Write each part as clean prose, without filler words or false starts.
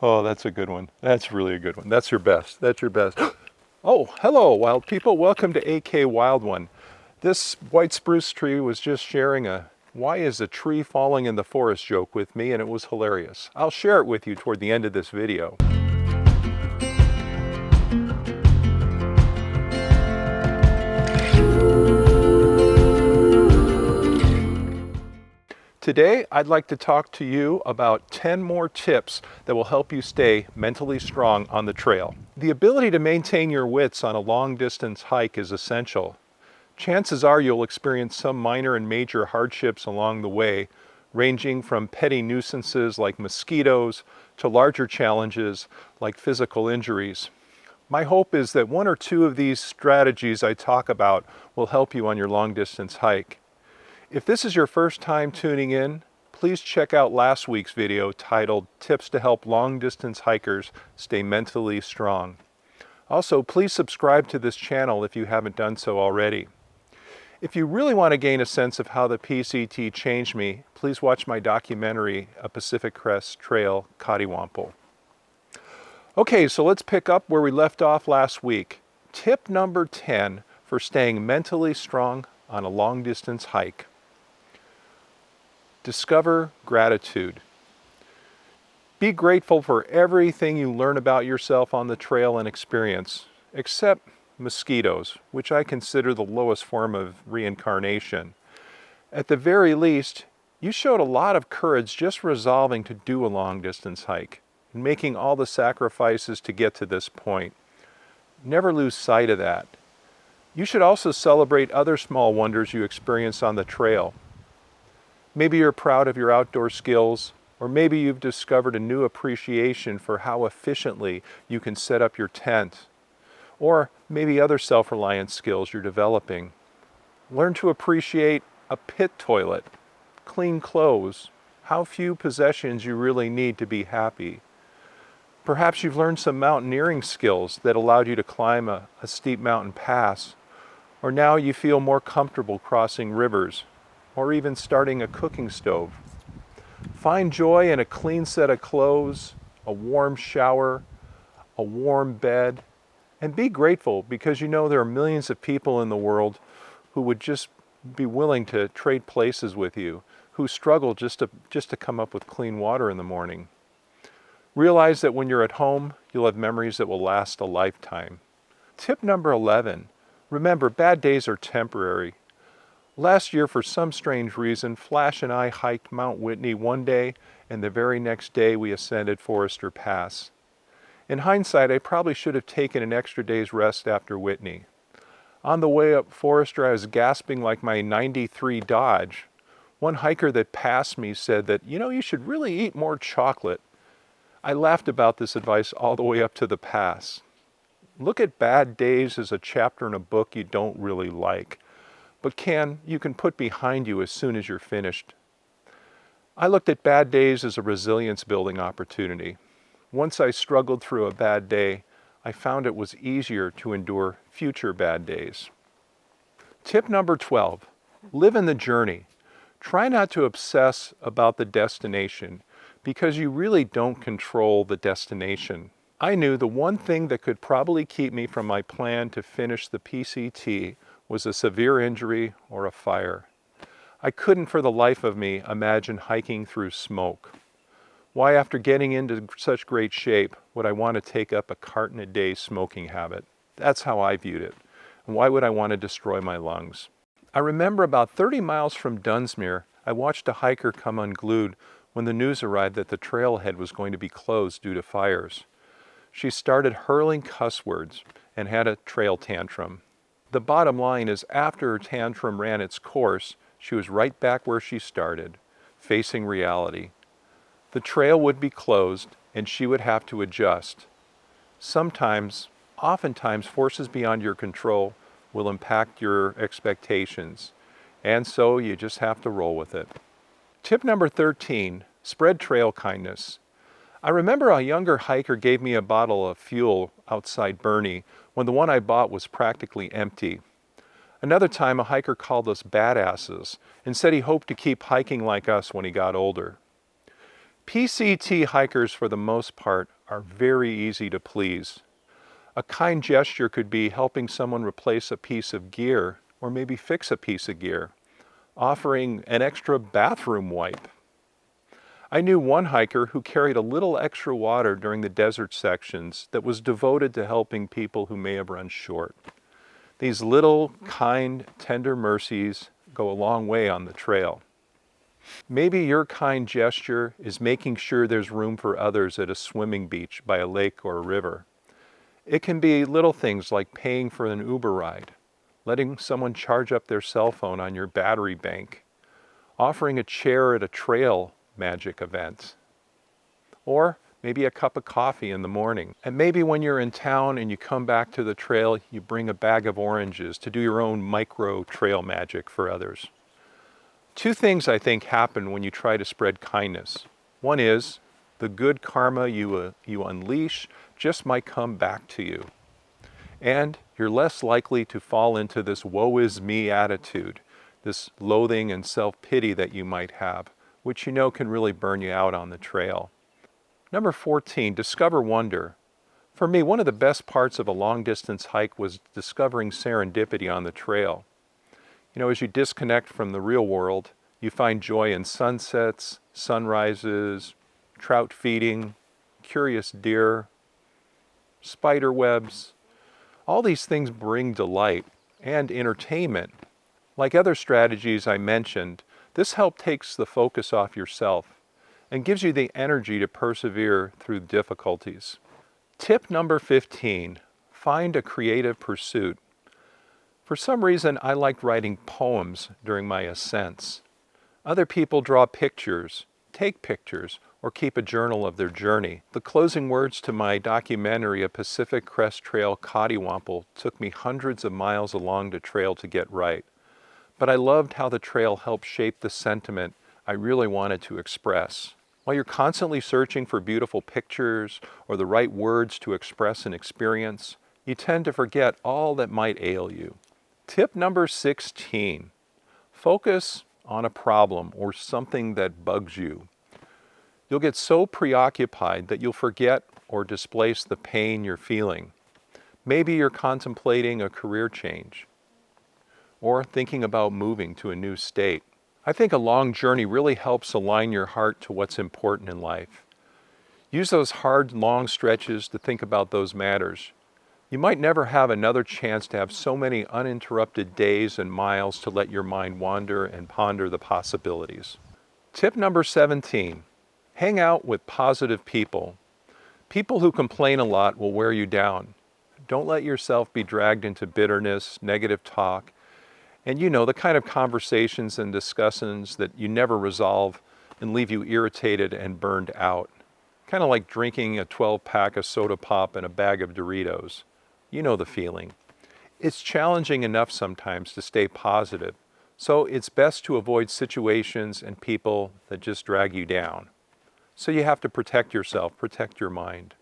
Oh, that's a good one. That's really a good one. That's your best. That's your best. Oh, hello, wild people. Welcome to AK Wild One. This white spruce tree was just sharing a "why is a tree falling in the forest" joke with me, and it was hilarious. I'll share it with you toward the end of this video. Today, I'd like to talk to you about 10 more tips that will help you stay mentally strong on the trail. The ability to maintain your wits on a long-distance hike is essential. Chances are you'll experience some minor and major hardships along the way, ranging from petty nuisances like mosquitoes to larger challenges like physical injuries. My hope is that one or two of these strategies I talk about will help you on your long-distance hike. If this is your first time tuning in, please check out last week's video titled "Tips to Help Long-Distance Hikers Stay Mentally Strong." Also, please subscribe to this channel if you haven't done so already. If you really want to gain a sense of how the PCT changed me, please watch my documentary, A Pacific Crest Trail, Cattywampus. Okay, so let's pick up where we left off last week. Tip number 10 for staying mentally strong on a long-distance hike. Discover gratitude. Be grateful for everything you learn about yourself on the trail and experience, except mosquitoes, which I consider the lowest form of reincarnation. At the very least, you showed a lot of courage just resolving to do a long-distance hike and making all the sacrifices to get to this point. Never lose sight of that. You should also celebrate other small wonders you experience on the trail. Maybe you're proud of your outdoor skills, or maybe you've discovered a new appreciation for how efficiently you can set up your tent, or maybe other self-reliant skills you're developing. Learn to appreciate a pit toilet, clean clothes, how few possessions you really need to be happy. Perhaps you've learned some mountaineering skills that allowed you to climb a steep mountain pass, or now you feel more comfortable crossing rivers, or even starting a cooking stove. Find joy in a clean set of clothes, a warm shower, a warm bed, and be grateful because you know there are millions of people in the world who would just be willing to trade places with you, who struggle just to come up with clean water in the morning. Realize that when you're at home, you'll have memories that will last a lifetime. Tip number 11, remember, bad days are temporary. Last year, for some strange reason, Flash and I hiked Mount Whitney one day, and the very next day we ascended Forester Pass. In hindsight, I probably should have taken an extra day's rest after Whitney. On the way up Forester, I was gasping like my '93 Dodge. One hiker that passed me said that, you should really eat more chocolate. I laughed about this advice all the way up to the pass. Look at bad days as a chapter in a book you don't really like, but you can put behind you as soon as you're finished. I looked at bad days as a resilience building opportunity. Once I struggled through a bad day, I found it was easier to endure future bad days. Tip number 12, live in the journey. Try not to obsess about the destination because you really don't control the destination. I knew the one thing that could probably keep me from my plan to finish the PCT was a severe injury or a fire. I couldn't for the life of me imagine hiking through smoke. Why, after getting into such great shape, would I want to take up a carton-a-day smoking habit? That's how I viewed it. And why would I want to destroy my lungs? I remember about 30 miles from Dunsmuir, I watched a hiker come unglued when the news arrived that the trailhead was going to be closed due to fires. She started hurling cuss words and had a trail tantrum. The bottom line is, after her tantrum ran its course, she was right back where she started, facing reality. The trail would be closed, and she would have to adjust. Oftentimes, forces beyond your control will impact your expectations, and so you just have to roll with it. Tip number 13, spread trail kindness. I remember a younger hiker gave me a bottle of fuel outside Bernie when the one I bought was practically empty. Another time, a hiker called us badasses and said he hoped to keep hiking like us when he got older. PCT hikers, for the most part, are very easy to please. A kind gesture could be helping someone replace a piece of gear or maybe fix a piece of gear, offering an extra bathroom wipe. I knew one hiker who carried a little extra water during the desert sections that was devoted to helping people who may have run short. These little, kind, tender mercies go a long way on the trail. Maybe your kind gesture is making sure there's room for others at a swimming beach by a lake or a river. It can be little things like paying for an Uber ride, letting someone charge up their cell phone on your battery bank, offering a chair at a trail magic event, or maybe a cup of coffee in the morning. And maybe when you're in town and you come back to the trail, you bring a bag of oranges to do your own micro trail magic for others. Two things I think happen when you try to spread kindness. One is the good karma you unleash just might come back to you. And you're less likely to fall into this woe is me attitude, this loathing and self-pity that you might have, which you know can really burn you out on the trail. Number 14, discover wonder. For me, one of the best parts of a long-distance hike was discovering serendipity on the trail. You know, as you disconnect from the real world, you find joy in sunsets, sunrises, trout feeding, curious deer, spider webs. All these things bring delight and entertainment. Like other strategies I mentioned, this help takes the focus off yourself and gives you the energy to persevere through difficulties. Tip number 15, find a creative pursuit. For some reason, I liked writing poems during my ascents. Other people draw pictures, take pictures, or keep a journal of their journey. The closing words to my documentary, A Pacific Crest Trail Cottywomple, took me hundreds of miles along the trail to get right. But I loved how the trail helped shape the sentiment I really wanted to express. While you're constantly searching for beautiful pictures or the right words to express an experience, you tend to forget all that might ail you. Tip number 16, focus on a problem or something that bugs you. You'll get so preoccupied that you'll forget or displace the pain you're feeling. Maybe you're contemplating a career change or thinking about moving to a new state. I think a long journey really helps align your heart to what's important in life. Use those hard, long stretches to think about those matters. You might never have another chance to have so many uninterrupted days and miles to let your mind wander and ponder the possibilities. Tip number 17, hang out with positive people. People who complain a lot will wear you down. Don't let yourself be dragged into bitterness, negative talk, and you know, the kind of conversations and discussions that you never resolve and leave you irritated and burned out. Kind of like drinking a 12-pack of soda pop and a bag of Doritos. You know the feeling. It's challenging enough sometimes to stay positive, so it's best to avoid situations and people that just drag you down. So you have to protect yourself, protect your mind.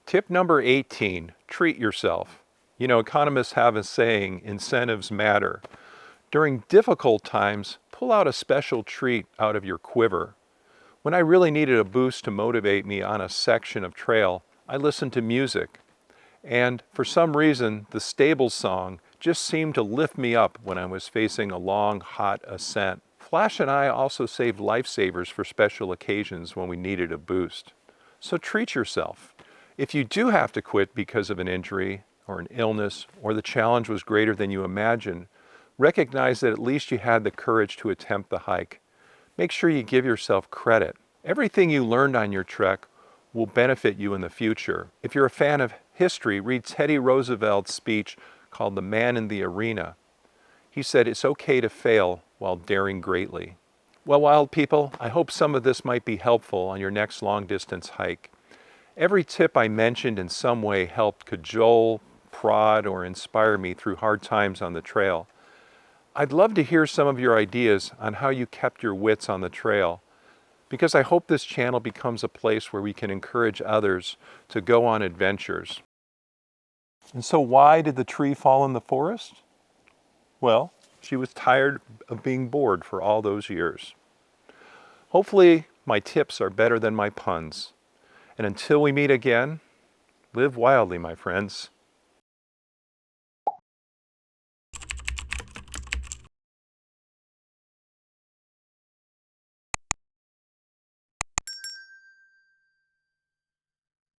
Tip number 18, treat yourself. You know, economists have a saying, incentives matter. During difficult times, pull out a special treat out of your quiver. When I really needed a boost to motivate me on a section of trail, I listened to music. And for some reason, the Stables song just seemed to lift me up when I was facing a long, hot ascent. Flash and I also saved lifesavers for special occasions when we needed a boost. So treat yourself. If you do have to quit because of an injury or an illness, or the challenge was greater than you imagined, recognize that at least you had the courage to attempt the hike. Make sure you give yourself credit. Everything you learned on your trek will benefit you in the future. If you're a fan of history, read Teddy Roosevelt's speech called The Man in the Arena. He said, it's okay to fail while daring greatly. Well, wild people, I hope some of this might be helpful on your next long-distance hike. Every tip I mentioned in some way helped cajole, prod, or inspire me through hard times on the trail. I'd love to hear some of your ideas on how you kept your wits on the trail, because I hope this channel becomes a place where we can encourage others to go on adventures. And so why did the tree fall in the forest? Well, she was tired of being bored for all those years. Hopefully, my tips are better than my puns. And until we meet again, live wildly, my friends.